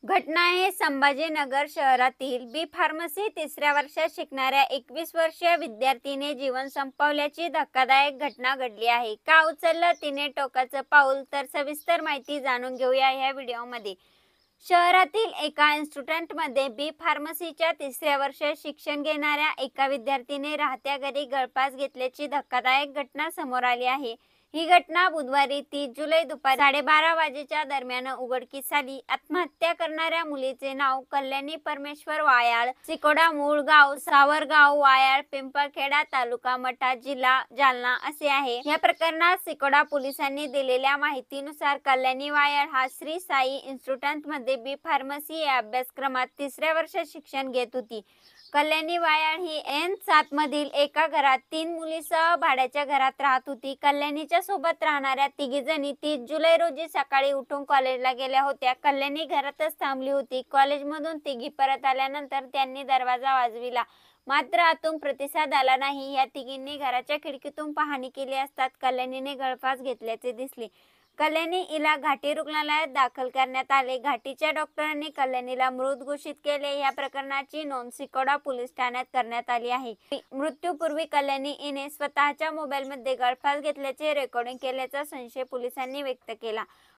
घटना आहे संभाजीनगर शहरातील बी फार्मसी तिसऱ्या वर्षात शिकणाऱ्या 21 वर्षीय विद्यार्थीने जीवन संपवल्याची धक्कादायक घटना घडली आहे। का उचललं तिने टोकाचं पाऊल, तर सविस्तर माहिती जाणून घेऊया या व्हिडिओमध्ये। शहरातील एका इन्स्टिट्यूटमध्ये बी फार्मसीच्या तिसऱ्या वर्षात शिक्षण घेणाऱ्या एका विद्यार्थीने राहत्या घरी गळफास घेतल्याची धक्कादायक घटना समोर आली आहे। ही घटना बुधवारी 30 जुलै दुपारी 12:30 वाजेच्या दरम्यान उघडकीस आली। आत्महत्या करणाऱ्या मुलीचे नाव कल्याणी परमेश्वर वायाळ, सिकोडा, मूळ गाव सावरगाव वायाळ, पिंपळखेडा, तालुका मठा, जिल्हा जालना असे आहे। या प्रकरणात सिकोडा पोलिसांनी दिलेल्या माहितीनुसार कल्याणी वायाळ हा श्री साई इन्स्टिट्यूटमध्ये बी फार्मसी या अभ्यासक्रमात तिसऱ्या वर्षात शिक्षण घेत होती। कल्याणी वायाळ ही N7 मधील एका घरात 3 मुलीसह भाड्याच्या घरात राहत होती। कल्याणीच्या सोबत राहणाऱ्या तिघी जणी 30 जुलै रोजी सकाळी उठून कॉलेजला गेल्या होत्या। कल्याणी घरातच थांबली होती। कॉलेजमधून तिघी परत आल्यानंतर त्यांनी दरवाजा वाजविला, मात्र आतून प्रतिसाद आला नाही। या तिघींनी घराच्या खिडकीतून पाहणी केली असता कल्याणीने गळफास घेतल्याचे दिसले। कल्याणी हिला घाटी रुग्णालयात दाखल करण्यात आले। घाटीच्या डॉक्टरांनी कल्याणीला मृत घोषित केले। या प्रकरणाची नोंद सिकोडा पोलीस ठाण्यात करण्यात आली आहे। मृत्यूपूर्वी कल्याणी हिने स्वतःच्या मोबाईलमध्ये गळफास घेतल्याचे रेकॉर्डिंग केल्याचा संशय पोलिसांनी व्यक्त केला।